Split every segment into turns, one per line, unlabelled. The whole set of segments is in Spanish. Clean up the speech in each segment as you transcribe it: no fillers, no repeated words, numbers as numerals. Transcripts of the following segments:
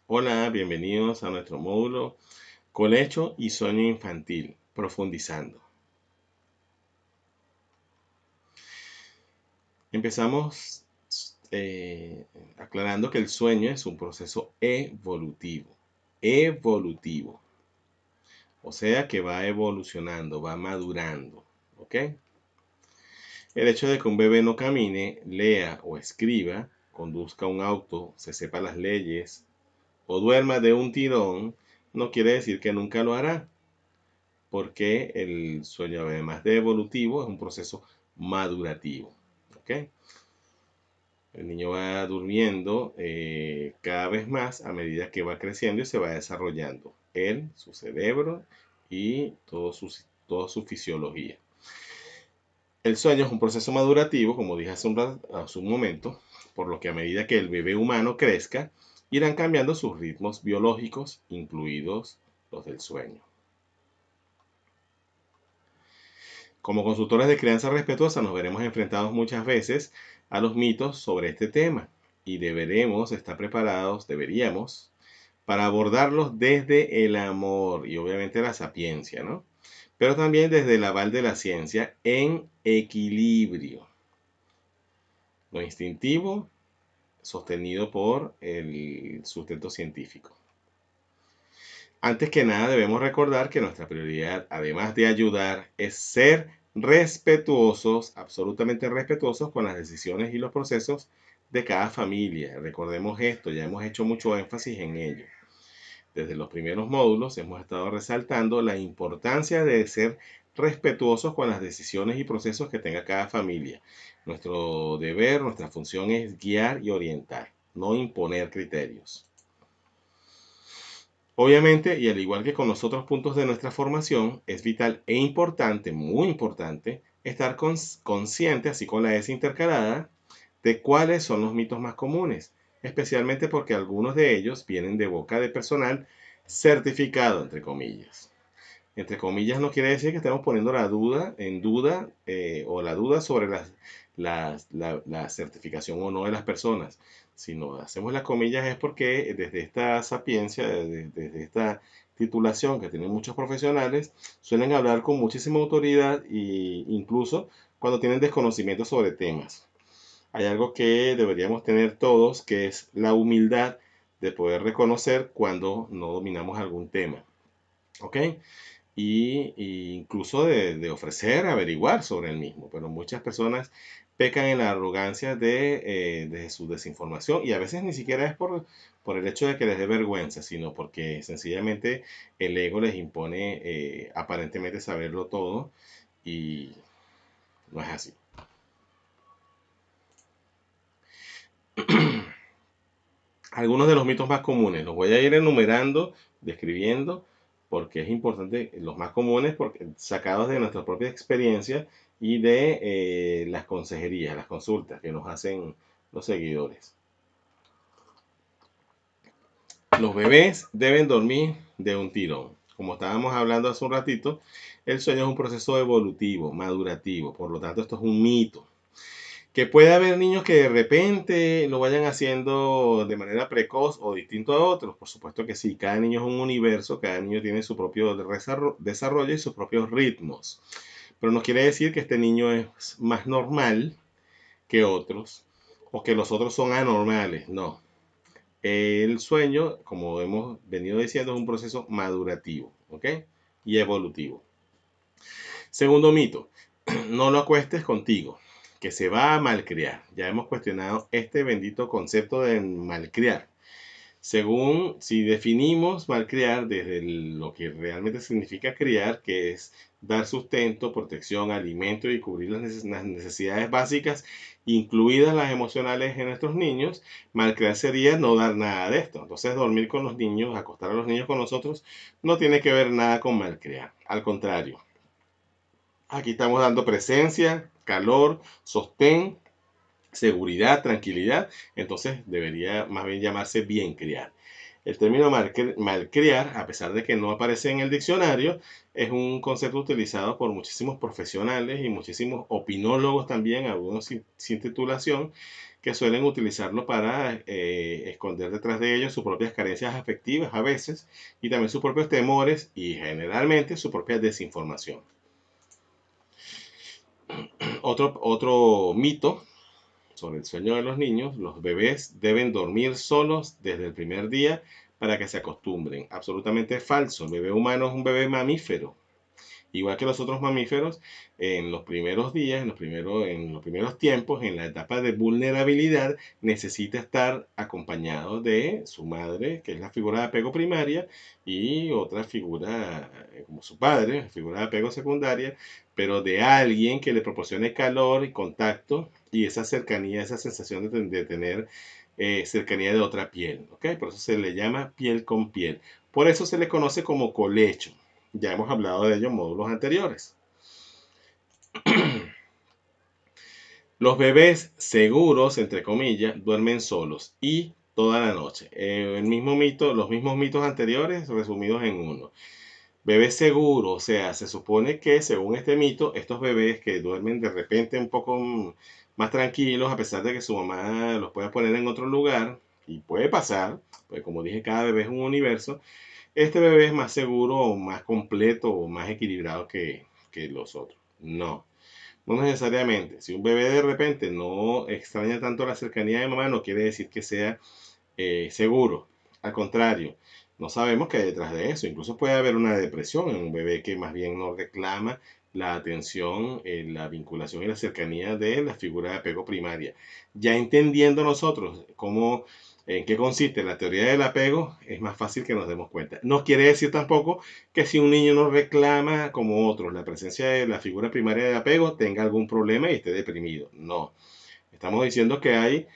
Hola, bienvenidos a nuestro módulo Colecho y Sueño Infantil, profundizando. Empezamos aclarando que el sueño es un proceso evolutivo, o sea que va evolucionando, va madurando, ¿ok? El hecho de que un bebé no camine, lea o escriba, conduzca un auto, se sepa las leyes o duerma de un tirón, no quiere decir que nunca lo hará, porque el sueño, además de evolutivo, es un proceso madurativo. ¿Ok? El niño va durmiendo cada vez más a medida que va creciendo y se va desarrollando él, su cerebro y toda su fisiología. El sueño es un proceso madurativo, como dije hace un momento, por lo que a medida que el bebé humano crezca, irán cambiando sus ritmos biológicos, incluidos los del sueño. Como consultores de crianza respetuosa nos veremos enfrentados muchas veces a los mitos sobre este tema y deberíamos estar preparados, para abordarlos desde el amor y obviamente la sapiencia, ¿no? Pero también desde el aval de la ciencia en equilibrio. Lo instintivo sostenido por el sustento científico. Antes que nada debemos recordar que nuestra prioridad, además de ayudar, es ser respetuosos, absolutamente respetuosos con las decisiones y los procesos de cada familia. Recordemos esto, ya hemos hecho mucho énfasis en ello. Desde los primeros módulos hemos estado resaltando la importancia de ser respetuosos con las decisiones y procesos que tenga cada familia. Nuestro deber, nuestra función es guiar y orientar, no imponer criterios. Obviamente, y al igual que con los otros puntos de nuestra formación, es vital e importante, muy importante, estar consciente, así con la S intercalada, de cuáles son los mitos más comunes, especialmente porque algunos de ellos vienen de boca de personal certificado, entre comillas. Entre comillas no quiere decir que estemos poniendo la duda en duda o la duda sobre la certificación o no de las personas. Si no hacemos las comillas es porque desde esta sapiencia, desde esta titulación que tienen muchos profesionales, suelen hablar con muchísima autoridad e incluso cuando tienen desconocimiento sobre temas. Hay algo que deberíamos tener todos, que es la humildad de poder reconocer cuando no dominamos algún tema. ¿Ok? Y incluso de ofrecer, averiguar sobre el mismo. Pero muchas personas pecan en la arrogancia de su desinformación y a veces ni siquiera es por el hecho de que les dé vergüenza, sino porque sencillamente el ego les impone aparentemente saberlo todo y no es así. Algunos de los mitos más comunes, los voy a ir enumerando, describiendo, porque es importante, los más comunes, porque sacados de nuestra propia experiencia y de las consejerías, las consultas que nos hacen los seguidores. Los bebés deben dormir de un tirón. Como estábamos hablando hace un ratito, el sueño es un proceso evolutivo, madurativo, por lo tanto esto es un mito. Que puede haber niños que de repente lo vayan haciendo de manera precoz o distinto a otros. Por supuesto que sí, cada niño es un universo, cada niño tiene su propio desarrollo y sus propios ritmos. Pero no quiere decir que este niño es más normal que otros o que los otros son anormales, no. El sueño, como hemos venido diciendo, es un proceso madurativo, ¿ok? Y evolutivo. Segundo mito, no lo acuestes contigo, que se va a malcriar. Ya hemos cuestionado este bendito concepto de malcriar. Según si definimos malcriar desde lo que realmente significa criar, que es dar sustento, protección, alimento y cubrir las necesidades básicas, incluidas las emocionales en nuestros niños, malcriar sería no dar nada de esto. Entonces dormir con los niños, acostar a los niños con nosotros, no tiene que ver nada con malcriar. Al contrario, aquí estamos dando presencia, calor, sostén, seguridad, tranquilidad. Entonces debería más bien llamarse bien criar. El término malcriar, a pesar de que no aparece en el diccionario, es un concepto utilizado por muchísimos profesionales y muchísimos opinólogos también, algunos sin titulación, que suelen utilizarlo para esconder detrás de ellos sus propias carencias afectivas a veces y también sus propios temores y generalmente su propia desinformación. Otro mito sobre el sueño de los niños: los bebés deben dormir solos desde el primer día para que se acostumbren. Absolutamente falso. El bebé humano es un bebé mamífero. Igual que los otros mamíferos, en los primeros días, en los primeros tiempos, en la etapa de vulnerabilidad, necesita estar acompañado de su madre, que es la figura de apego primaria, y otra figura como su padre, la figura de apego secundaria, pero de alguien que le proporcione calor y contacto y esa cercanía, esa sensación de tener cercanía de otra piel, ¿ok? Por eso se le llama piel con piel. Por eso se le conoce como colecho. Ya hemos hablado de ello en módulos anteriores. Los bebés seguros, entre comillas, duermen solos y toda la noche. El mismo mito, los mismos mitos anteriores resumidos en uno. Bebé seguro, o sea, se supone que según este mito, estos bebés que duermen de repente un poco más tranquilos, a pesar de que su mamá los pueda poner en otro lugar, y puede pasar, pues como dije, cada bebé es un universo, este bebé es más seguro o más completo o más equilibrado que los otros. No, no necesariamente. Si un bebé de repente no extraña tanto la cercanía de mamá, no quiere decir que sea seguro. Al contrario, no sabemos qué hay detrás de eso. Incluso puede haber una depresión en un bebé que más bien no reclama la atención, la vinculación y la cercanía de la figura de apego primaria. Ya entendiendo nosotros en qué consiste la teoría del apego, es más fácil que nos demos cuenta. No quiere decir tampoco que si un niño no reclama como otros la presencia de la figura primaria de apego, tenga algún problema y esté deprimido. No. Estamos diciendo que hay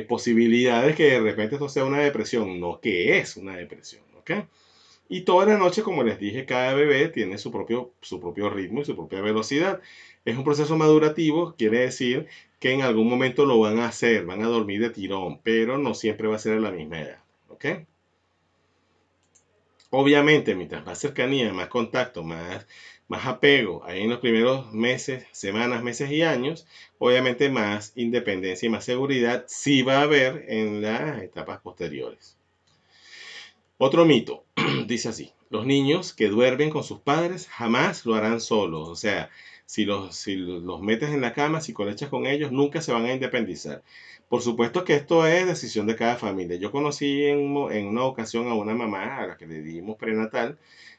posibilidades que de repente esto sea una depresión, no que es una depresión, ¿ok? Y toda la noche, como les dije, cada bebé tiene su propio ritmo y su propia velocidad. Es un proceso madurativo, quiere decir que en algún momento lo van a hacer, van a dormir de tirón, pero no siempre va a ser a la misma edad, ¿ok? Obviamente, mientras más cercanía, más contacto, más apego hay en los primeros meses, semanas, meses y años, obviamente más independencia y más seguridad sí va a haber en las etapas posteriores. Otro mito dice así: los niños que duermen con sus padres jamás lo harán solos. O sea, si los metes en la cama, si colechas con ellos, nunca se van a independizar. Por supuesto que esto es decisión de cada familia. Yo conocí en una ocasión a una mamá a la que le dimos prenatal,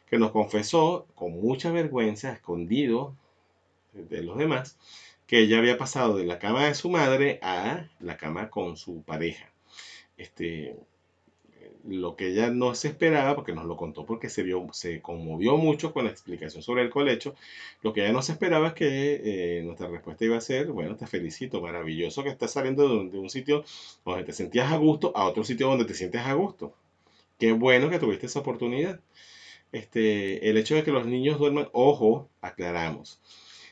que nos confesó con mucha vergüenza, escondido de los demás, que ella había pasado de la cama de su madre a la cama con su pareja. Este, lo que ella no se esperaba, porque nos lo contó porque se conmovió mucho con la explicación sobre el colecho, lo que ella no se esperaba es que nuestra respuesta iba a ser: bueno, te felicito, maravilloso que estás saliendo de un sitio donde te sentías a gusto a otro sitio donde te sientes a gusto. Qué bueno que tuviste esa oportunidad. El hecho de que los niños duerman, ojo, aclaramos.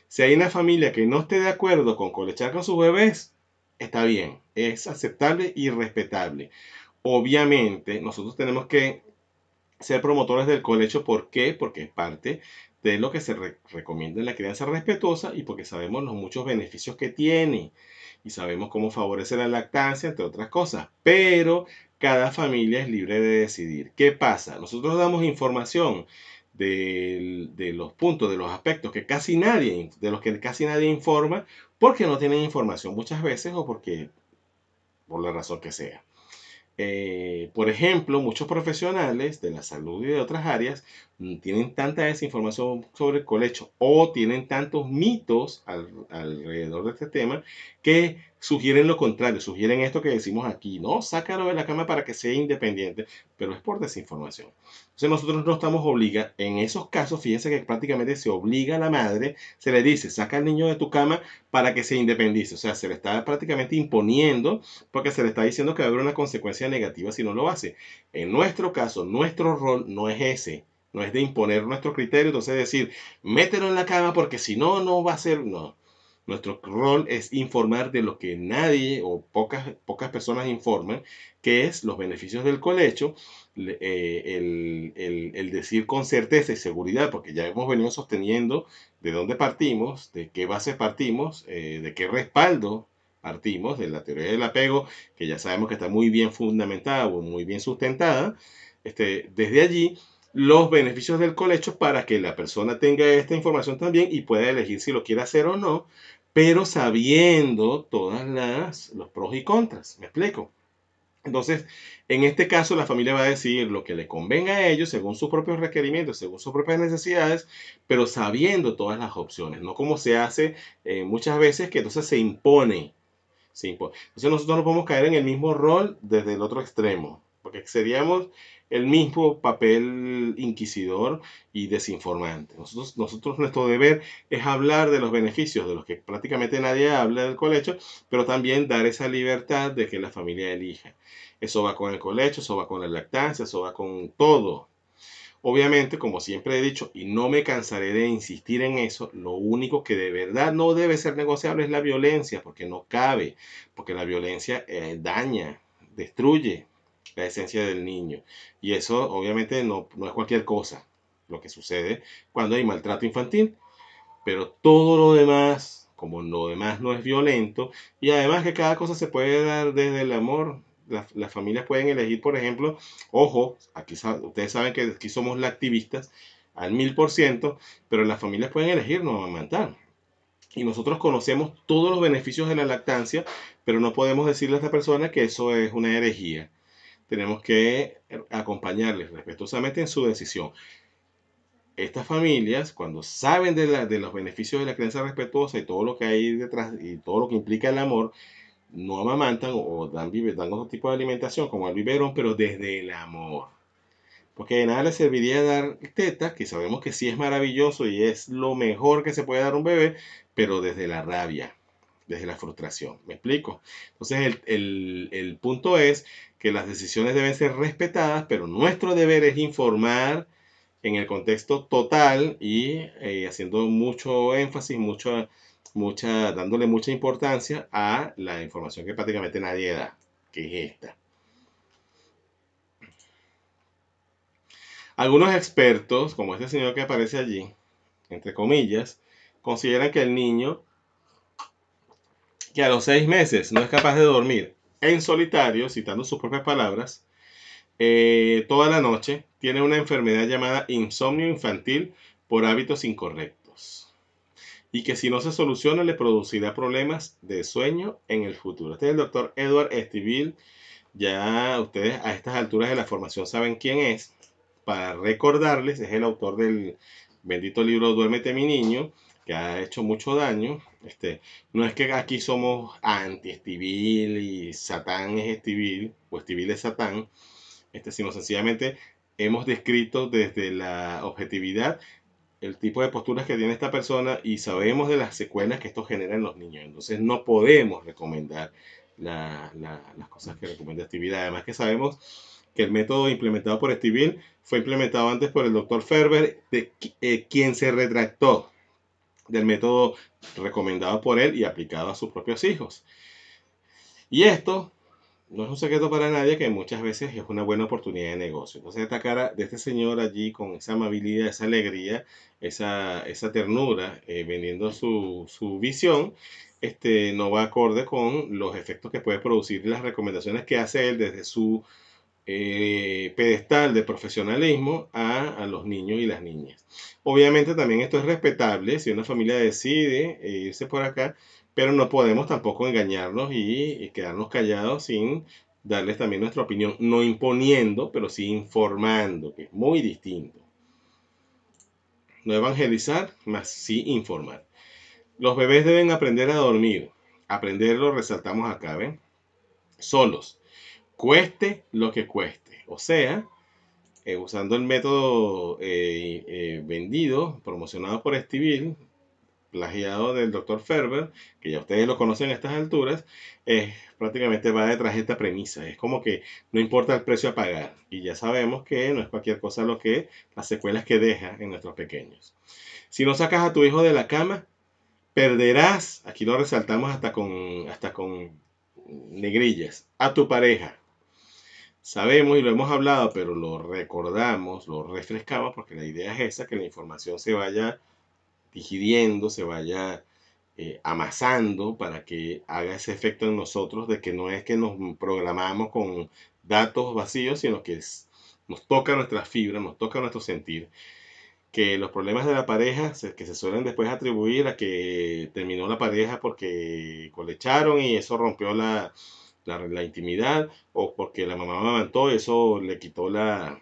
Si hay una familia que no esté de acuerdo con colechar con sus bebés, está bien, es aceptable y respetable. Obviamente, nosotros tenemos que ser promotores del colecho. ¿Por qué? Porque es parte de lo que se recomienda en la crianza respetuosa y porque sabemos los muchos beneficios que tiene y sabemos cómo favorece la lactancia, entre otras cosas. Pero cada familia es libre de decidir. ¿Qué pasa? Nosotros damos información de los puntos, de los aspectos de los que casi nadie informa, porque no tienen información muchas veces o porque, por la razón que sea. Por ejemplo, muchos profesionales de la salud y de otras áreas tienen tanta desinformación sobre el colecho o tienen tantos mitos alrededor de este tema que sugieren lo contrario, sugieren esto que decimos aquí: no, sácalo de la cama para que sea independiente, pero es por desinformación. Entonces nosotros no estamos obligados, en esos casos, fíjense que prácticamente se obliga a la madre, se le dice: saca al niño de tu cama para que se independice. O sea, se le está prácticamente imponiendo, porque se le está diciendo que va a haber una consecuencia negativa si no lo hace. En nuestro caso, nuestro rol no es ese, no es de imponer nuestro criterio, entonces decir: mételo en la cama porque si no, no va a ser, no. Nuestro rol es informar de lo que nadie o pocas personas informan, que es los beneficios del colecho, el decir con certeza y seguridad, porque ya hemos venido sosteniendo de dónde partimos, de qué base partimos, de qué respaldo partimos, de la teoría del apego, que ya sabemos que está muy bien fundamentada o muy bien sustentada. Desde allí, los beneficios del colecho para que la persona tenga esta información también y pueda elegir si lo quiere hacer o no, pero sabiendo los pros y contras. ¿Me explico? Entonces, en este caso, la familia va a decidir lo que le convenga a ellos según sus propios requerimientos, según sus propias necesidades, pero sabiendo todas las opciones, no como se hace muchas veces que entonces se impone. Entonces nosotros no podemos caer en el mismo rol desde el otro extremo, porque seríamos el mismo papel inquisidor y desinformante. Nuestro deber es hablar de los beneficios de los que prácticamente nadie habla del colecho, pero también dar esa libertad de que la familia elija. Eso va con el colecho, eso va con la lactancia, eso va con todo. Obviamente, como siempre he dicho, y no me cansaré de insistir en eso, lo único que de verdad no debe ser negociable es la violencia, porque no cabe, porque la violencia daña, destruye la esencia del niño. Y eso obviamente no es cualquier cosa lo que sucede cuando hay maltrato infantil, pero todo lo demás, como lo demás no es violento, y además que cada cosa se puede dar desde el amor. Las familias pueden elegir, por ejemplo, ojo, aquí ustedes saben que aquí somos lactivistas al 1000%, pero las familias pueden elegir no amamantar. Y nosotros conocemos todos los beneficios de la lactancia, pero no podemos decirle a esta persona que eso es una herejía. Tenemos que acompañarles respetuosamente en su decisión. Estas familias, cuando saben de los beneficios de la crianza respetuosa y todo lo que hay detrás y todo lo que implica el amor, no amamantan o dan otro tipo de alimentación como el biberón, pero desde el amor. Porque de nada les serviría dar tetas, que sabemos que sí es maravilloso y es lo mejor que se puede dar a un bebé, pero desde la rabia, desde la frustración. ¿Me explico? Entonces el punto es que las decisiones deben ser respetadas, pero nuestro deber es informar en el contexto total y haciendo mucho énfasis, dándole mucha importancia a la información que prácticamente nadie da, que es esta. Algunos expertos, como este señor que aparece allí, entre comillas, consideran que el niño que a los 6 meses no es capaz de dormir en solitario, citando sus propias palabras, toda la noche, tiene una enfermedad llamada insomnio infantil por hábitos incorrectos y que si no se soluciona le producirá problemas de sueño en el futuro. Este es el doctor Edward Stiville. Ya ustedes a estas alturas de la formación saben quién es. Para recordarles, es el autor del bendito libro Duérmete mi niño, que ha hecho mucho daño. No es que aquí somos anti-Stiville y Satán es Stiville o Stiville es Satán, sino sencillamente hemos descrito desde la objetividad el tipo de posturas que tiene esta persona y sabemos de las secuelas que esto genera en los niños. Entonces no podemos recomendar las cosas que recomienda Stiville. Además que sabemos que el método implementado por Stiville fue implementado antes por el doctor Ferber, quien se retractó del método recomendado por él y aplicado a sus propios hijos. Y esto no es un secreto para nadie que muchas veces es una buena oportunidad de negocio. Entonces esta cara de este señor allí con esa amabilidad, esa alegría, esa ternura, vendiendo su visión, no va acorde con los efectos que puede producir las recomendaciones que hace él desde su pedestal de profesionalismo a los niños y las niñas. Obviamente también esto es respetable si una familia decide irse por acá, pero no podemos tampoco engañarnos y quedarnos callados sin darles también nuestra opinión, no imponiendo, pero sí informando, que es muy distinto. No evangelizar, más sí informar. Los bebés deben aprender a dormir. Aprenderlo resaltamos acá, ¿ven? Solos. Cueste lo que cueste. O sea, usando el método vendido, promocionado por Stiville, plagiado del Dr. Ferber, que ya ustedes lo conocen a estas alturas, prácticamente va detrás de esta premisa. Es como que no importa el precio a pagar. Y ya sabemos que no es cualquier cosa lo que las secuelas que deja en nuestros pequeños. Si no sacas a tu hijo de la cama, Perderás, aquí lo resaltamos hasta con negrillas, a tu pareja. Sabemos y lo hemos hablado, pero lo recordamos, lo refrescamos, porque la idea es esa, que la información se vaya digiriendo, se vaya amasando para que haga ese efecto en nosotros de que no es que nos programamos con datos vacíos, sino que nos toca nuestras fibras, nos toca nuestro sentir, que los problemas de la pareja que se suelen después atribuir a que terminó la pareja porque colecharon y eso rompió la intimidad, o porque la mamá amamantó y eso le quitó la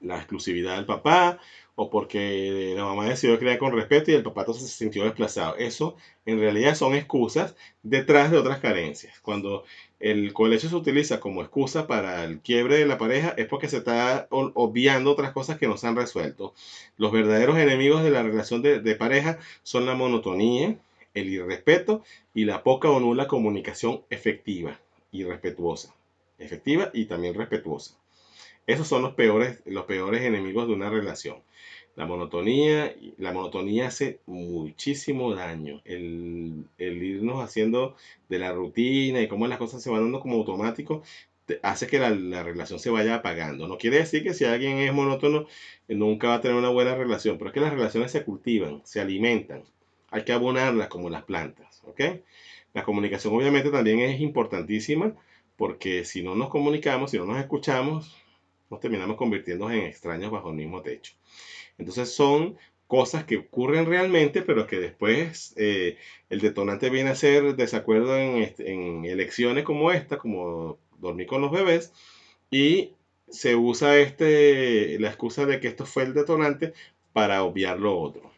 exclusividad del papá, o porque la mamá decidió criar con respeto y el papá entonces se sintió desplazado. Eso en realidad son excusas detrás de otras carencias. Cuando el colecho se utiliza como excusa para el quiebre de la pareja es porque se está obviando otras cosas que no se han resuelto. Los verdaderos enemigos de la relación de pareja son la monotonía, el irrespeto y la poca o nula comunicación efectiva y respetuosa. Efectiva y también respetuosa. Esos son los peores enemigos de una relación. La monotonía hace muchísimo daño. El irnos haciendo de la rutina y cómo las cosas se van dando como automático, hace que la relación se vaya apagando. No quiere decir que si alguien es monótono, nunca va a tener una buena relación, pero es que las relaciones se cultivan, se alimentan. Hay que abonarlas como las plantas, ¿ok? La comunicación obviamente también es importantísima, porque si no nos comunicamos, si no nos escuchamos, nos terminamos convirtiendo en extraños bajo el mismo techo. Entonces son cosas que ocurren realmente, pero que después el detonante viene a ser desacuerdo en elecciones como esta, como dormir con los bebés, y se usa la excusa de que esto fue el detonante para obviar lo otro.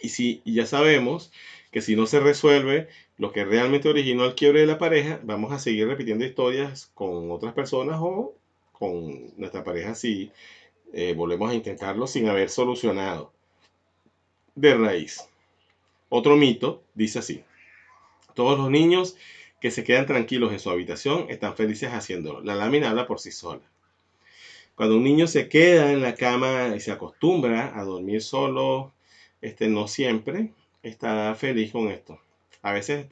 Y ya sabemos que si no se resuelve lo que realmente originó el quiebre de la pareja, vamos a seguir repitiendo historias con otras personas o con nuestra pareja si volvemos a intentarlo sin haber solucionado de raíz. Otro mito dice así: todos los niños que se quedan tranquilos en su habitación están felices haciéndolo. La lámina habla por sí sola. Cuando un niño se queda en la cama y se acostumbra a dormir solo, no siempre está feliz con esto. A veces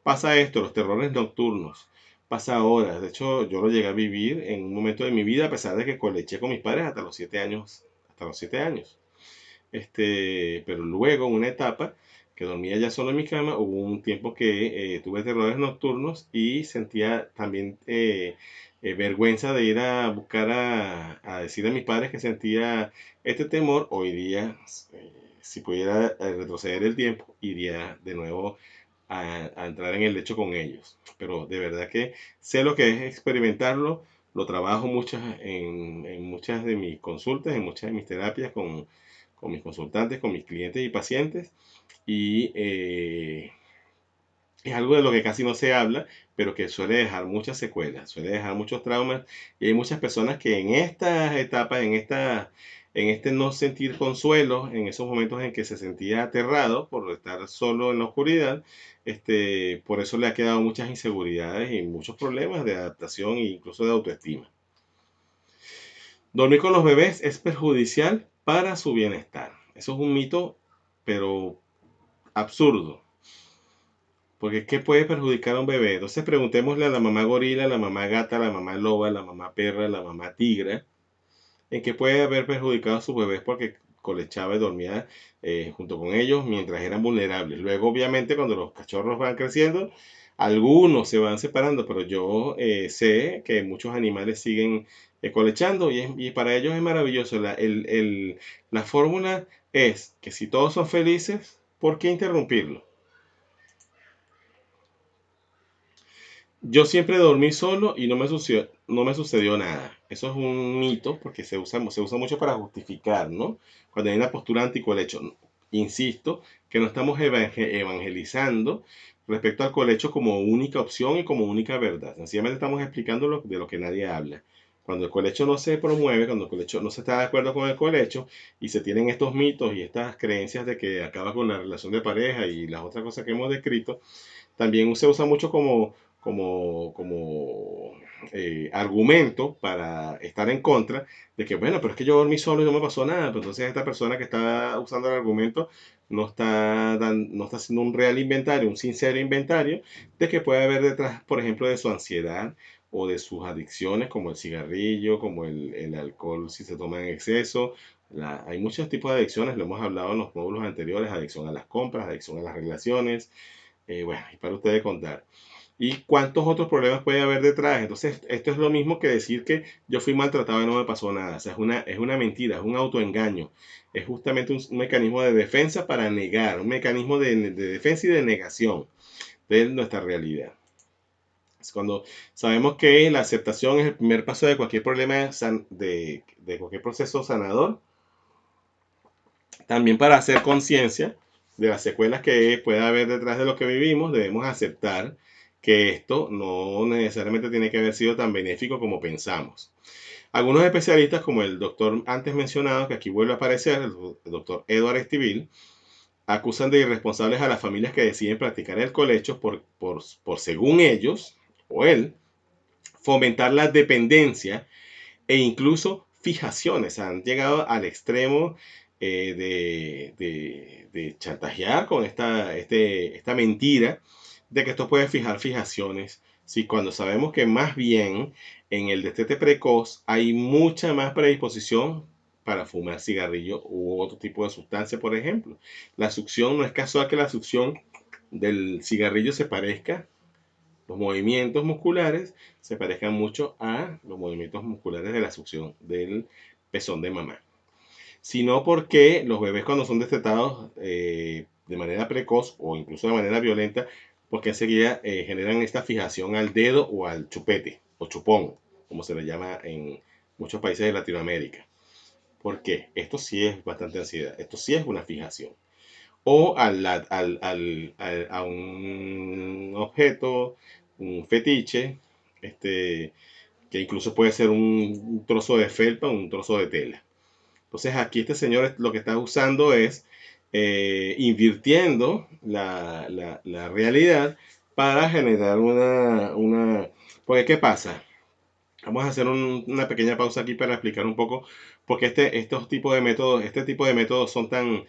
pasa esto, los terrores nocturnos, pasa horas. De hecho, yo lo llegué a vivir en un momento de mi vida, a pesar de que coleché con mis padres hasta los 7 años, hasta los 7 años. Pero luego, en una etapa que dormía ya solo en mi cama, hubo un tiempo que tuve terrores nocturnos y sentía también vergüenza de ir a buscar a decir a mis padres que sentía este temor. Hoy día, si pudiera retroceder el tiempo, iría de nuevo a entrar en el lecho con ellos. Pero de verdad que sé lo que es experimentarlo, lo trabajo en muchas de mis consultas, en muchas de mis terapias con mis consultantes, con mis clientes y pacientes. Y es algo de lo que casi no se habla, pero que suele dejar muchas secuelas, suele dejar muchos traumas. Y hay muchas personas que en estas etapas, en este no sentir consuelo, en esos momentos en que se sentía aterrado por estar solo en la oscuridad, por eso le ha quedado muchas inseguridades y muchos problemas de adaptación e incluso de autoestima. Dormir con los bebés es perjudicial para su bienestar. Eso es un mito, pero absurdo. Porque ¿qué puede perjudicar a un bebé? Entonces preguntémosle a la mamá gorila, a la mamá gata, a la mamá loba, a la mamá perra, a la mamá tigra, en qué puede haber perjudicado a sus bebés porque colechaba y dormía junto con ellos mientras eran vulnerables. Luego, obviamente, cuando los cachorros van creciendo, algunos se van separando, pero yo sé que muchos animales siguen colechando y para ellos es maravilloso. La fórmula es que si todos son felices, ¿por qué interrumpirlo? Yo siempre dormí solo y no me sucedió nada. Eso es un mito porque se usa mucho para justificar, ¿no? Cuando hay una postura anticolecho. Insisto que no estamos evangelizando respecto al colecho como única opción y como única verdad. Sencillamente estamos explicando de lo que nadie habla. Cuando el colecho no se promueve, cuando el colecho no se está de acuerdo con el colecho y se tienen estos mitos y estas creencias de que acaba con la relación de pareja y las otras cosas que hemos descrito, también se usa mucho como argumento para estar en contra de que, bueno, pero es que yo dormí solo y no me pasó nada. Pero entonces esta persona que está usando el argumento no está haciendo un real inventario, un sincero inventario de que puede haber detrás, por ejemplo, de su ansiedad o de sus adicciones, como el cigarrillo, como el alcohol si se toma en exceso. Hay muchos tipos de adicciones, lo hemos hablado en los módulos anteriores: adicción a las compras, adicción a las relaciones, bueno, y para ustedes contar. ¿Y cuántos otros problemas puede haber detrás? Entonces, esto es lo mismo que decir que yo fui maltratado y no me pasó nada. O sea, es una mentira, es un autoengaño. Es justamente un mecanismo de defensa para negar, un mecanismo de defensa y de negación de nuestra realidad. Es cuando sabemos que la aceptación es el primer paso de cualquier problema, de cualquier proceso sanador, también para hacer conciencia de las secuelas que pueda haber detrás de lo que vivimos, debemos aceptar que esto no necesariamente tiene que haber sido tan benéfico como pensamos. Algunos especialistas, como el doctor antes mencionado, que aquí vuelve a aparecer, el doctor Edward Estivil, acusan de irresponsables a las familias que deciden practicar el colecho por según ellos, o él, fomentar la dependencia e incluso fijaciones. Han llegado al extremo de chantajear con esta mentira de que esto puede fijar fijaciones. Si cuando sabemos que más bien en el destete precoz hay mucha más predisposición para fumar cigarrillo u otro tipo de sustancia, por ejemplo. La succión, no es casual que la succión del cigarrillo se parezca, los movimientos musculares se parezcan mucho a los movimientos musculares de la succión del pezón de mamá, sino porque los bebés, cuando son destetados de manera precoz o incluso de manera violenta, porque enseguida generan esta fijación al dedo o al chupete o chupón, como se le llama en muchos países de Latinoamérica. ¿Por qué? Esto sí es bastante ansiedad, esto sí es una fijación. O a un objeto, un fetiche, que incluso puede ser un trozo de felpa, un trozo de tela. Entonces aquí este señor lo que está usando es invirtiendo la realidad para generar Porque ¿qué pasa? Vamos a hacer una pequeña pausa aquí para explicar un poco por qué este tipo de métodos son tan,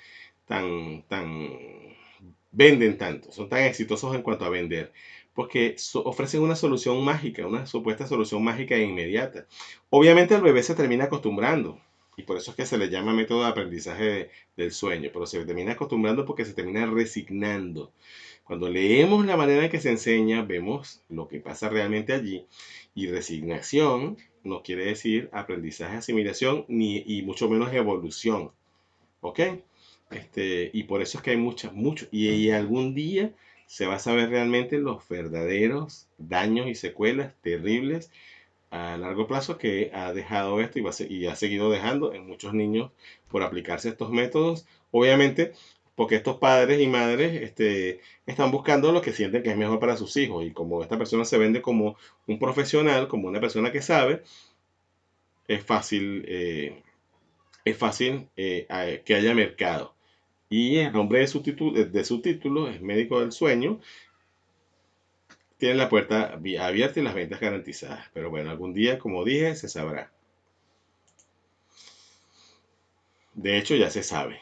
venden tanto, son tan exitosos en cuanto a vender, porque ofrecen una solución mágica, una supuesta solución mágica e inmediata. Obviamente el bebé se termina acostumbrando, y por eso es que se le llama método de aprendizaje del sueño, pero se termina acostumbrando porque se termina resignando. Cuando leemos la manera en que se enseña, vemos lo que pasa realmente allí, y resignación no quiere decir aprendizaje, asimilación, y mucho menos evolución. ¿Ok? Y por eso es que hay mucho, y algún día se va a saber realmente los verdaderos daños y secuelas terribles a largo plazo que ha dejado esto y ha seguido dejando en muchos niños por aplicarse estos métodos. Obviamente, porque estos padres y madres están buscando lo que sienten que es mejor para sus hijos. Y como esta persona se vende como un profesional, como una persona que sabe, es fácil, que haya mercado. Y el nombre de su título es médico del sueño. Tiene la puerta abierta y las ventas garantizadas. Pero bueno, algún día, como dije, se sabrá. De hecho, ya se sabe.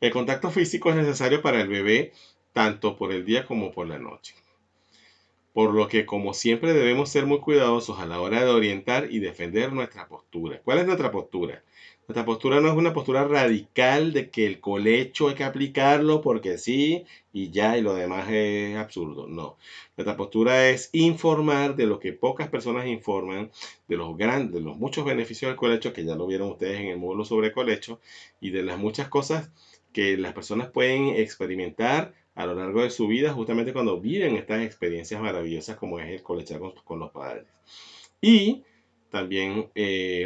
El contacto físico es necesario para el bebé tanto por el día como por la noche. Por lo que, como siempre, debemos ser muy cuidadosos a la hora de orientar y defender nuestra postura. ¿Cuál es nuestra postura? Nuestra postura no es una postura radical de que el colecho hay que aplicarlo porque sí y ya, y lo demás es absurdo. No. Nuestra postura es informar de lo que pocas personas informan, de los muchos beneficios del colecho, que ya lo vieron ustedes en el módulo sobre colecho, y de las muchas cosas que las personas pueden experimentar a lo largo de su vida, justamente cuando viven estas experiencias maravillosas como es el colechar con los padres. Y también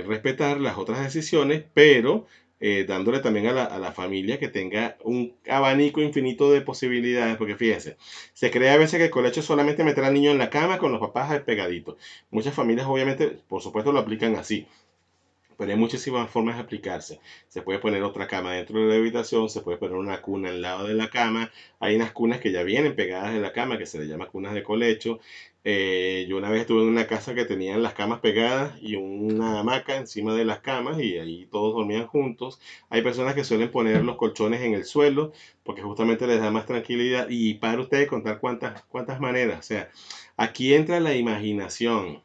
respetar las otras decisiones, pero dándole también a la familia que tenga un abanico infinito de posibilidades, porque fíjense, se cree a veces que el colecho es solamente meter al niño en la cama con los papás pegaditos. Muchas familias obviamente, por supuesto, lo aplican así, Pero hay muchísimas formas de aplicarse. Se puede poner otra cama dentro de la habitación, se puede poner una cuna al lado de la cama. Hay unas cunas que ya vienen pegadas de la cama, que se le llama cunas de colecho. Yo una vez estuve en una casa que tenían las camas pegadas y una hamaca encima de las camas y ahí todos dormían juntos. Hay personas que suelen poner los colchones en el suelo porque justamente les da más tranquilidad. Y para ustedes contar cuántas maneras. O sea, aquí entra la imaginación.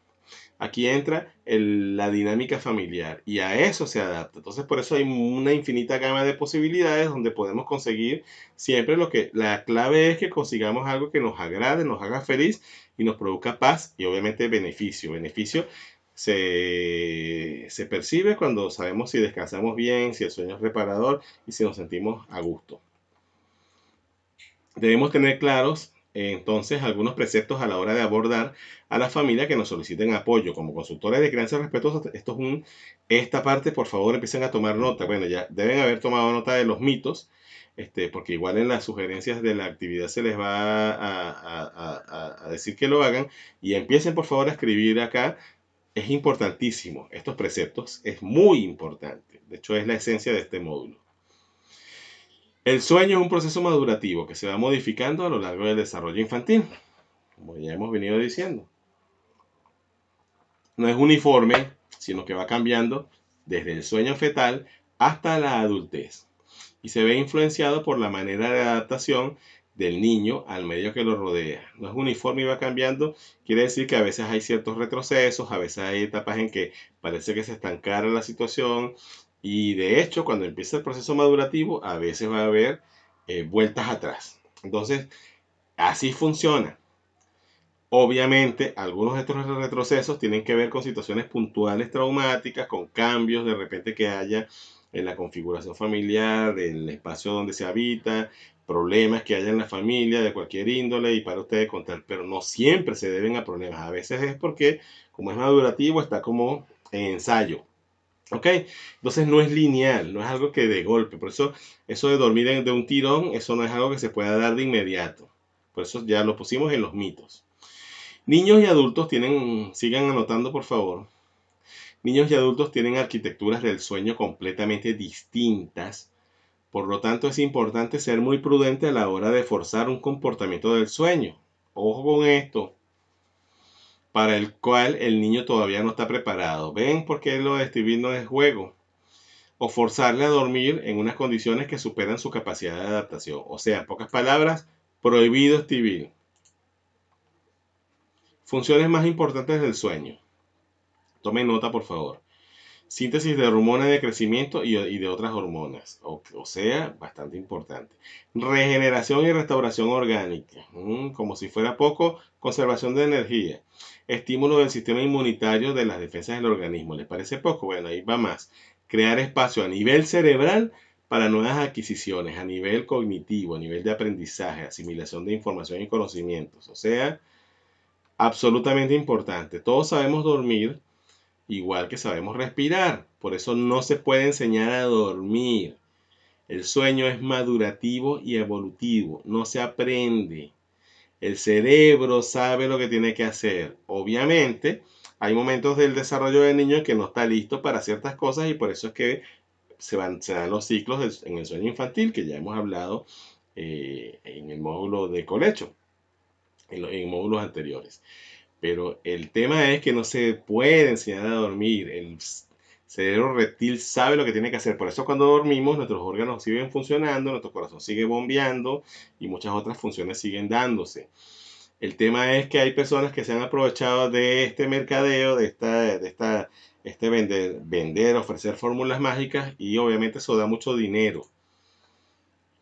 Aquí entra la dinámica familiar y a eso se adapta. Entonces, por eso hay una infinita gama de posibilidades donde podemos conseguir siempre lo que la clave es que consigamos algo que nos agrade, nos haga feliz y nos produzca paz y obviamente beneficio. Beneficio se percibe cuando sabemos si descansamos bien, si el sueño es reparador y si nos sentimos a gusto. Debemos tener claros entonces algunos preceptos a la hora de abordar a la familia que nos soliciten apoyo. Como consultores de crianza respetuosa, esta parte por favor empiecen a tomar nota. Bueno, ya deben haber tomado nota de los mitos, porque igual en las sugerencias de la actividad se les va a decir que lo hagan y empiecen por favor a escribir acá. Es importantísimo, estos preceptos es muy importante. De hecho es la esencia de este módulo. El sueño es un proceso madurativo que se va modificando a lo largo del desarrollo infantil, como ya hemos venido diciendo. No es uniforme, sino que va cambiando desde el sueño fetal hasta la adultez y se ve influenciado por la manera de adaptación del niño al medio que lo rodea. No es uniforme y va cambiando, quiere decir que a veces hay ciertos retrocesos, a veces hay etapas en que parece que se estancara la situación y de hecho cuando empieza el proceso madurativo a veces va a haber vueltas atrás. Entonces, así funciona. Obviamente, algunos de estos retrocesos tienen que ver con situaciones puntuales traumáticas, con cambios de repente que haya en la configuración familiar, del espacio donde se habita, problemas que haya en la familia de cualquier índole y para ustedes contar, pero no siempre se deben a problemas. A veces es porque, como es madurativo, está como en ensayo. ¿Ok? Entonces no es lineal, no es algo que de golpe. Por eso de dormir de un tirón, eso no es algo que se pueda dar de inmediato. Por eso ya lo pusimos en los mitos. Niños y adultos sigan anotando por favor, niños y adultos tienen arquitecturas del sueño completamente distintas, por lo tanto es importante ser muy prudente a la hora de forzar un comportamiento del sueño. Ojo con esto, para el cual el niño todavía no está preparado. ¿Ven por qué lo de escribir no es juego? O forzarle a dormir en unas condiciones que superan su capacidad de adaptación. O sea, en pocas palabras, prohibido escribir. Funciones más importantes del sueño. Tomen nota, por favor. Síntesis de hormonas de crecimiento y de otras hormonas. O sea, bastante importante. Regeneración y restauración orgánica. Como si fuera poco, conservación de energía. Estímulo del sistema inmunitario de las defensas del organismo. ¿Les parece poco? Bueno, ahí va más. Crear espacio a nivel cerebral para nuevas adquisiciones, a nivel cognitivo, a nivel de aprendizaje, asimilación de información y conocimientos. O sea, absolutamente importante. Todos sabemos dormir, igual que sabemos respirar. Por eso no se puede enseñar a dormir. El sueño es madurativo y evolutivo. No se aprende. El cerebro sabe lo que tiene que hacer. Obviamente, hay momentos del desarrollo del niño que no está listo para ciertas cosas y por eso es que se dan los ciclos en el sueño infantil, que ya hemos hablado en el módulo de colecho, en módulos anteriores. Pero el tema es que no se puede enseñar a dormir. El cerebro reptil sabe lo que tiene que hacer. Por eso cuando dormimos nuestros órganos siguen funcionando, nuestro corazón sigue bombeando y muchas otras funciones siguen dándose. El tema es que hay personas que se han aprovechado de este mercadeo, este vender, ofrecer fórmulas mágicas y obviamente eso da mucho dinero,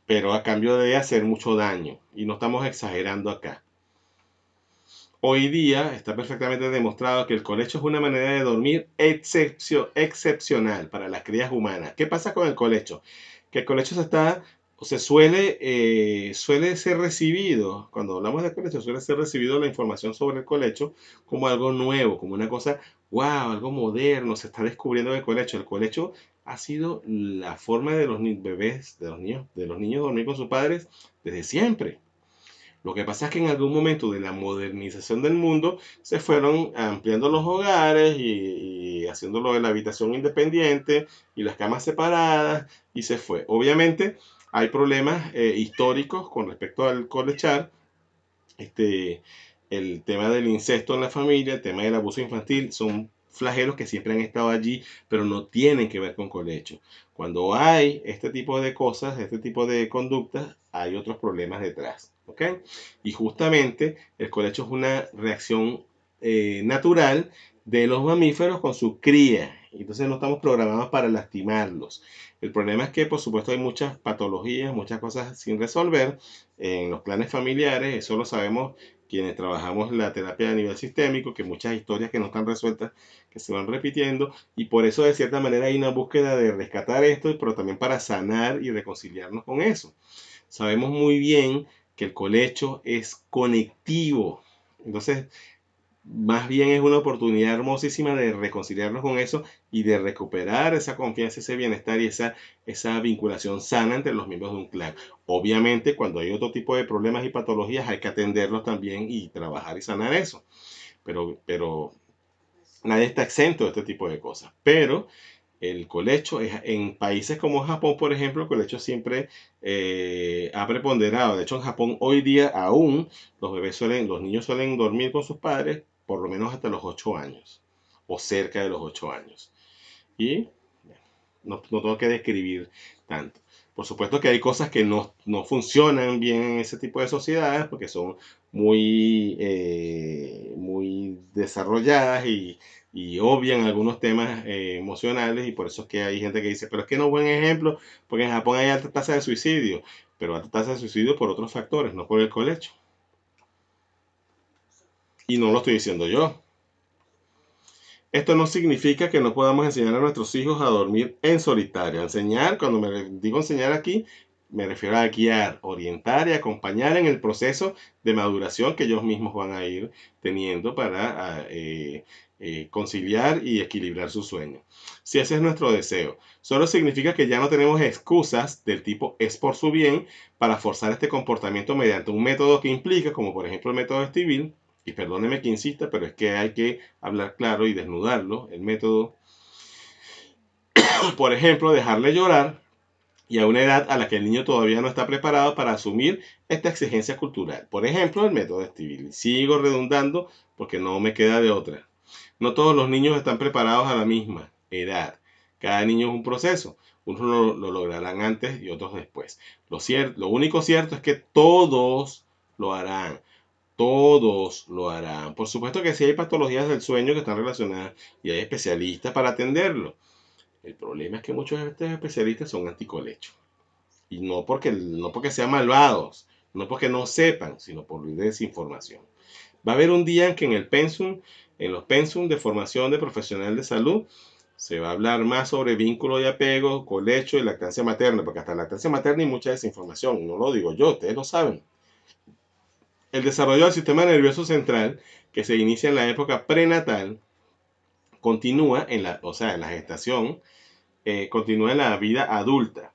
pero a cambio de hacer mucho daño. Y no estamos exagerando acá. Hoy día está perfectamente demostrado que el colecho es una manera de dormir excepcional para las crías humanas. ¿Qué pasa con el colecho? Que el colecho suele ser recibido, cuando hablamos de colecho, suele ser recibido la información sobre el colecho como algo nuevo, como una cosa, wow, algo moderno, se está descubriendo el colecho. El colecho ha sido la forma de los bebés, de los niños dormir con sus padres desde siempre. Lo que pasa es que en algún momento de la modernización del mundo se fueron ampliando los hogares y haciéndolo de la habitación independiente y las camas separadas y se fue. Obviamente hay problemas históricos con respecto al colechar, este, el tema del incesto en la familia, el tema del abuso infantil, son flagelos que siempre han estado allí, pero no tienen que ver con colecho. Cuando hay este tipo de cosas, este tipo de conductas, hay otros problemas detrás. ¿Ok? Y justamente el colecho es una reacción natural de los mamíferos con su cría. Entonces no estamos programados para lastimarlos. El problema es que, por supuesto, hay muchas patologías, muchas cosas sin resolver en los planes familiares. Eso lo sabemos quienes trabajamos la terapia a nivel sistémico, que muchas historias que no están resueltas, que se van repitiendo, y por eso de cierta manera hay una búsqueda de rescatar esto, pero también para sanar y reconciliarnos con eso. Sabemos muy bien que el colecho es conectivo, entonces más bien es una oportunidad hermosísima de reconciliarnos con eso y de recuperar esa confianza, ese bienestar y esa vinculación sana entre los miembros de un clan. Obviamente, cuando hay otro tipo de problemas y patologías, hay que atenderlos también y trabajar y sanar eso. Pero nadie está exento de este tipo de cosas. Pero el colecho, en países como Japón, por ejemplo, el colecho siempre ha preponderado. De hecho, en Japón hoy día aún los niños suelen dormir con sus padres por lo menos hasta los 8 años o cerca de los 8 años. Y no tengo que describir tanto. Por supuesto que hay cosas que no funcionan bien en ese tipo de sociedades porque son muy desarrolladas y obvian algunos temas emocionales y por eso es que hay gente que dice, pero es que no es buen ejemplo porque en Japón hay alta tasa de suicidio, pero alta tasa de suicidio por otros factores, no por el colecho. Y no lo estoy diciendo yo. Esto no significa que no podamos enseñar a nuestros hijos a dormir en solitario. Enseñar, cuando me digo enseñar aquí, me refiero a guiar, orientar y acompañar en el proceso de maduración que ellos mismos van a ir teniendo para conciliar y equilibrar su sueño. Si ese es nuestro deseo, solo significa que ya no tenemos excusas del tipo es por su bien para forzar este comportamiento mediante un método que implica, como por ejemplo el método Steville, y perdóneme que insista, pero es que hay que hablar claro y desnudarlo, el método, por ejemplo, dejarle llorar y a una edad a la que el niño todavía no está preparado para asumir esta exigencia cultural. Por ejemplo, el método Steville. Sigo redundando porque no me queda de otra. No todos los niños están preparados a la misma edad. Cada niño es un proceso. Unos lo lograrán antes y otros después. Lo único cierto es que todos lo harán. Todos lo harán. Por supuesto que sí hay patologías del sueño que están relacionadas y hay especialistas para atenderlo. El problema es que muchos de estos especialistas son anticolecho. Y no porque sean malvados, no porque no sepan, sino por desinformación. Va a haber un día en que en los pensum de formación de profesional de salud, se va a hablar más sobre vínculo y apego, colecho y lactancia materna, porque hasta lactancia materna hay mucha desinformación. No lo digo yo, ustedes lo saben. El desarrollo del sistema nervioso central, que se inicia en la época prenatal, continúa en la gestación, continúa en la vida adulta,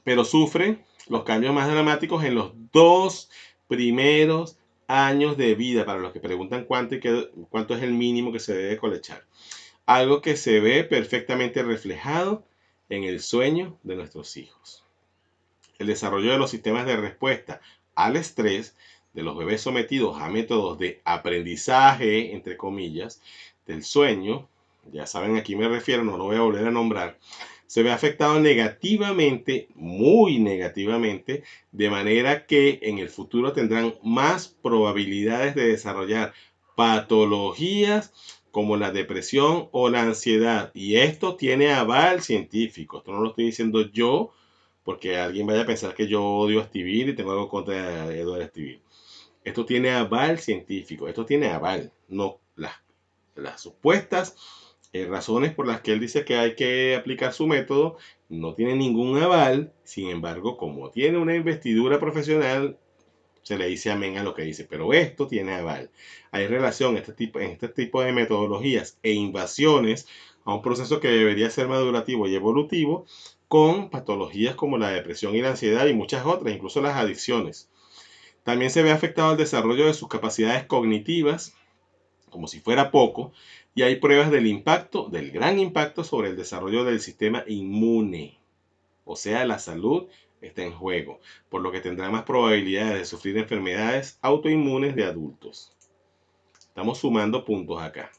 pero sufre los cambios más dramáticos en los 2 primeros años de vida, para los que preguntan cuánto es el mínimo que se debe colechar. Algo que se ve perfectamente reflejado en el sueño de nuestros hijos. El desarrollo de los sistemas de respuesta al estrés de los bebés sometidos a métodos de aprendizaje, entre comillas, del sueño, ya saben a quién me refiero, no lo voy a volver a nombrar, se ve afectado negativamente, muy negativamente, de manera que en el futuro tendrán más probabilidades de desarrollar patologías como la depresión o la ansiedad. Y esto tiene aval científico, esto no lo estoy diciendo yo, porque alguien vaya a pensar que yo odio a Stevie y tengo algo contra Edward Stevie. Esto tiene aval científico, esto tiene aval, no las supuestas razones por las que él dice que hay que aplicar su método no tienen ningún aval. Sin embargo, como tiene una investidura profesional, se le dice amén a lo que dice, pero esto tiene aval. Hay relación en este tipo de metodologías e invasiones a un proceso que debería ser madurativo y evolutivo con patologías como la depresión y la ansiedad y muchas otras, incluso las adicciones. También se ve afectado el desarrollo de sus capacidades cognitivas, como si fuera poco, y hay pruebas del impacto, del gran impacto sobre el desarrollo del sistema inmune. O sea, la salud está en juego, por lo que tendrá más probabilidades de sufrir enfermedades autoinmunes de adultos. Estamos sumando puntos acá.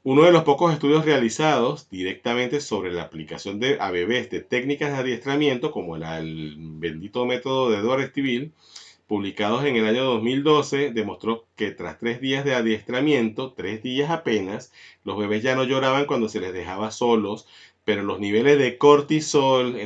Uno de los pocos estudios realizados directamente sobre la aplicación a bebés de técnicas de adiestramiento, como el bendito método de Edward Stiville, publicados en el año 2012, demostró que tras 3 días de adiestramiento, 3 días apenas, los bebés ya no lloraban cuando se les dejaba solos, pero los niveles de cortisol,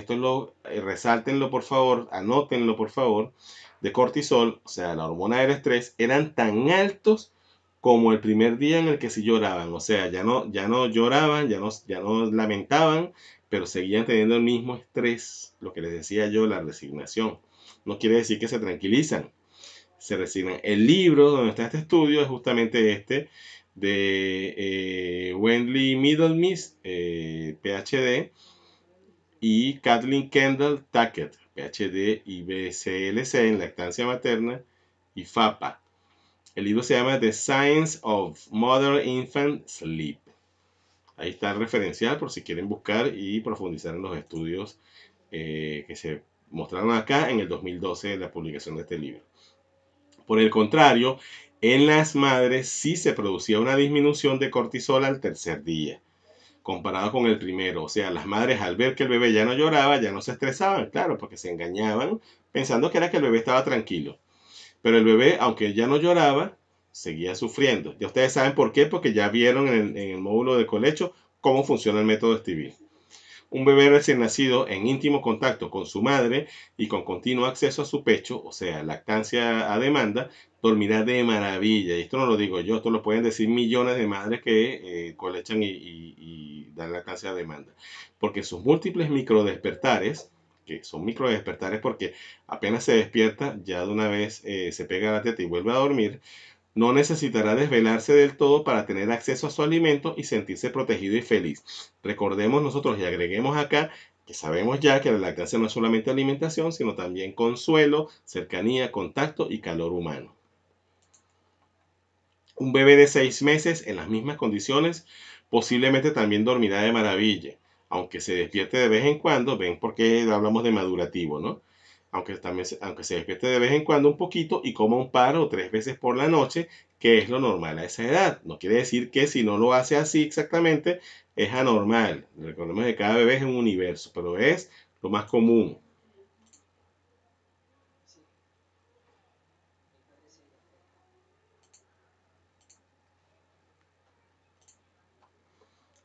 resáltenlo por favor, anótenlo por favor, de cortisol, o sea, la hormona del estrés, eran tan altos como el primer día en el que sí lloraban. O sea, ya no lloraban, ya no lamentaban, pero seguían teniendo el mismo estrés, lo que les decía yo, la resignación. No quiere decir que se tranquilizan, se resignan. El libro donde está este estudio es justamente este de Wendy Middlemith, PhD, y Kathleen Kendall Tackett, PhD y BCLC en lactancia materna y FAPA. El libro se llama The Science of Mother Infant Sleep. Ahí está el referencial por si quieren buscar y profundizar en los estudios que se mostraron acá en el 2012 en la publicación de este libro. Por el contrario, en las madres sí se producía una disminución de cortisol al tercer día, comparado con el primero. O sea, las madres al ver que el bebé ya no lloraba, ya no se estresaban, claro, porque se engañaban pensando que era que el bebé estaba tranquilo. Pero el bebé, aunque ya no lloraba, seguía sufriendo. Ya ustedes saben por qué, porque ya vieron en el módulo de colecho cómo funciona el método Stevie. Un bebé recién nacido en íntimo contacto con su madre y con continuo acceso a su pecho, o sea, lactancia a demanda, dormirá de maravilla. Y esto no lo digo yo, esto lo pueden decir millones de madres que colechan y dan lactancia a demanda. Porque sus múltiples microdespertares, que son microdespertares porque apenas se despierta, ya de una vez se pega a la teta y vuelve a dormir, no necesitará desvelarse del todo para tener acceso a su alimento y sentirse protegido y feliz. Recordemos nosotros y agreguemos acá que sabemos ya que la lactancia no es solamente alimentación, sino también consuelo, cercanía, contacto y calor humano. Un bebé de 6 meses en las mismas condiciones posiblemente también dormirá de maravilla, aunque se despierte de vez en cuando. Ven por qué hablamos de madurativo, ¿no? Aunque se despierte de vez en cuando un poquito y coma un par o 3 veces por la noche, que es lo normal a esa edad. No quiere decir que si no lo hace así exactamente, es anormal. Recordemos que cada bebé es un universo, pero es lo más común.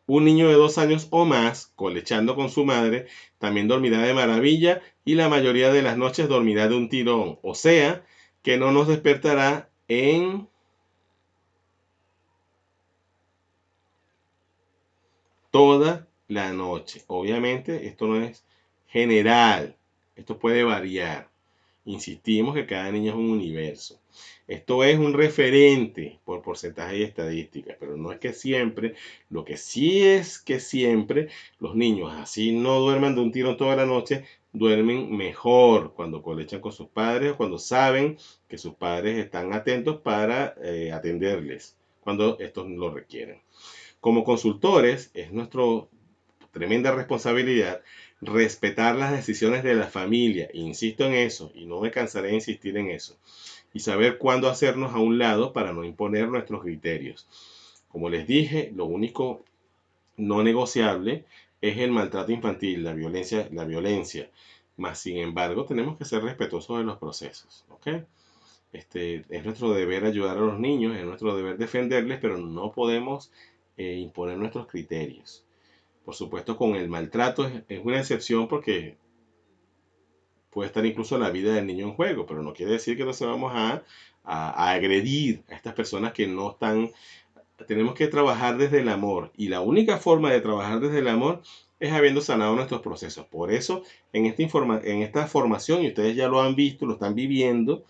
Un niño de 2 años o más, colechando con su madre, también dormirá de maravilla y la mayoría de las noches dormirá de un tirón. O sea, que no nos despertará en toda la noche. Obviamente, esto no es general. Esto puede variar. Insistimos que cada niño es un universo. Esto es un referente por porcentaje y estadísticas, pero no es que siempre, lo que sí es que siempre los niños, así no duerman de un tiro toda la noche, duermen mejor cuando colechan con sus padres o cuando saben que sus padres están atentos para atenderles cuando estos lo requieren. Como consultores, es nuestra tremenda responsabilidad respetar las decisiones de la familia. Insisto en eso y no me cansaré de insistir en eso. Y saber cuándo hacernos a un lado para no imponer nuestros criterios. Como les dije, lo único no negociable es el maltrato infantil, la violencia, la violencia. Más sin embargo, tenemos que ser respetuosos de los procesos, ¿ok? Es nuestro deber ayudar a los niños, es nuestro deber defenderles, pero no podemos imponer nuestros criterios. Por supuesto, con el maltrato es una excepción porque puede estar incluso la vida del niño en juego, pero no quiere decir que no se vamos a agredir a estas personas que no están. Tenemos que trabajar desde el amor y la única forma de trabajar desde el amor es habiendo sanado nuestros procesos. Por eso, en esta formación, y ustedes ya lo han visto, lo están viviendo,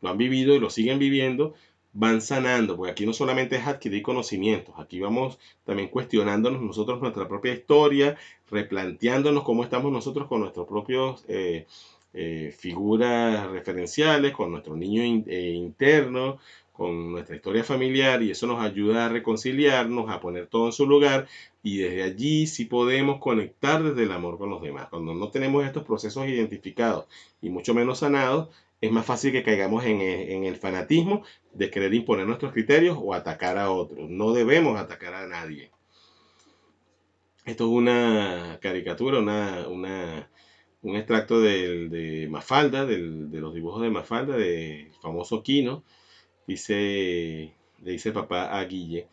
lo han vivido y lo siguen viviendo, van sanando, porque aquí no solamente es adquirir conocimientos, aquí vamos también cuestionándonos nosotros nuestra propia historia, replanteándonos cómo estamos nosotros con nuestros propios figuras referenciales con nuestro niño interno, con nuestra historia familiar, y eso nos ayuda a reconciliarnos, a poner todo en su lugar, y desde allí sí podemos conectar desde el amor con los demás. Cuando no tenemos estos procesos identificados y mucho menos sanados, es más fácil que caigamos en el fanatismo de querer imponer nuestros criterios o atacar a otros. No debemos atacar a nadie. Esto es una caricatura, un extracto de Mafalda, de los dibujos de Mafalda, del famoso Quino. Le dice el papá a Guille: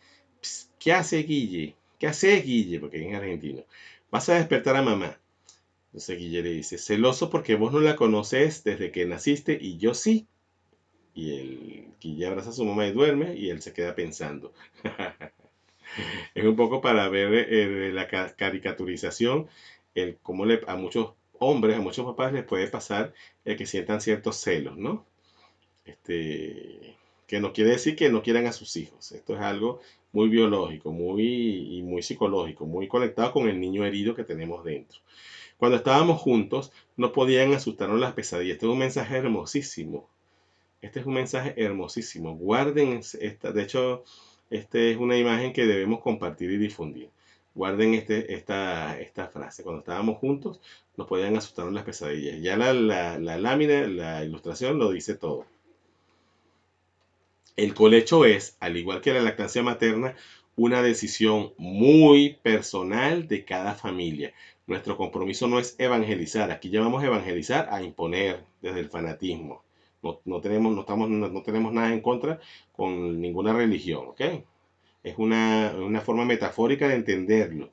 ¿qué hace Guille? ¿Qué hace Guille? Porque es en argentino. Vas a despertar a mamá. Entonces Guille le dice: celoso porque vos no la conoces desde que naciste y yo sí. Y el Guille abraza a su mamá y duerme, y él se queda pensando. Es un poco para ver la caricaturización, cómo a muchos hombres, a muchos papás les puede pasar el que sientan ciertos celos, ¿no? Que no quiere decir que no quieran a sus hijos. Esto es algo muy biológico, muy psicológico, muy conectado con el niño herido que tenemos dentro. Cuando estábamos juntos, no podían asustarnos las pesadillas. Este es un mensaje hermosísimo. Este es un mensaje hermosísimo. Guarden esta. De hecho, esta es una imagen que debemos compartir y difundir. Guarden esta frase. Cuando estábamos juntos, nos podían asustarnos las pesadillas. Ya la lámina, la ilustración lo dice todo. El colecho es, al igual que la lactancia materna, una decisión muy personal de cada familia. Nuestro compromiso no es evangelizar. Aquí llamamos evangelizar a imponer desde el fanatismo. No tenemos nada en contra con ninguna religión, ¿ok? Es una forma metafórica de entenderlo.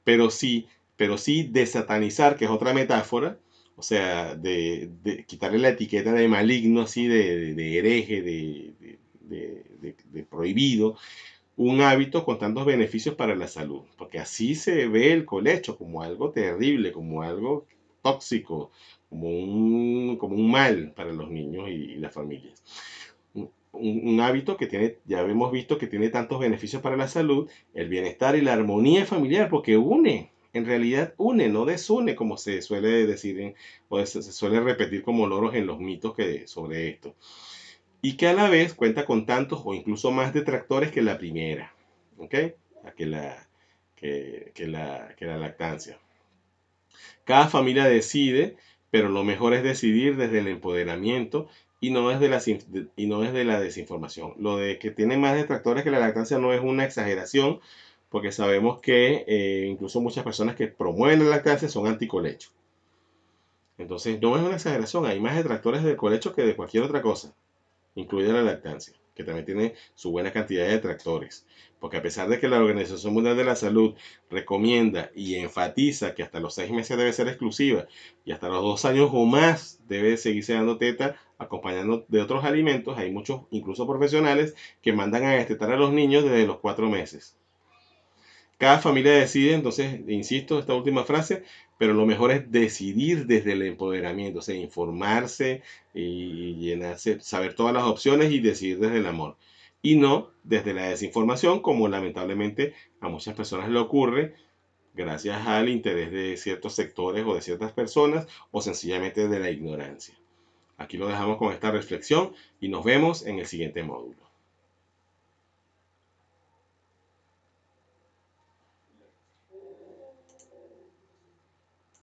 Pero sí, pero sí desatanizar, que es otra metáfora, o sea, de quitarle la etiqueta de maligno, así, de hereje, de prohibido, un hábito con tantos beneficios para la salud, porque así se ve el colecho, como algo terrible, como algo tóxico, como un mal para los niños y las familias. Un hábito que tiene, ya hemos visto que tiene tantos beneficios para la salud, el bienestar y la armonía familiar, porque une, en realidad une, no desune, como se suele decir, o se suele repetir como loros en los mitos sobre esto. Y que a la vez cuenta con tantos o incluso más detractores que la primera, ¿ok? Que la lactancia. Cada familia decide, pero lo mejor es decidir desde el empoderamiento y no desde la desinformación. Lo de que tiene más detractores que la lactancia no es una exageración, porque sabemos que incluso muchas personas que promueven la lactancia son anticolecho. Entonces no es una exageración, hay más detractores del colecho que de cualquier otra cosa, incluida la lactancia, que también tiene su buena cantidad de detractores. Porque a pesar de que la Organización Mundial de la Salud recomienda y enfatiza que hasta los 6 meses debe ser exclusiva y hasta los 2 años o más debe seguirse dando teta acompañando de otros alimentos, hay muchos, incluso profesionales, que mandan a destetar a los niños desde los 4 meses. Cada familia decide, entonces, insisto, esta última frase, pero lo mejor es decidir desde el empoderamiento, o sea, informarse y llenarse, saber todas las opciones y decidir desde el amor. Y no desde la desinformación, como lamentablemente a muchas personas le ocurre, gracias al interés de ciertos sectores o de ciertas personas, o sencillamente de la ignorancia. Aquí lo dejamos con esta reflexión y nos vemos en el siguiente módulo.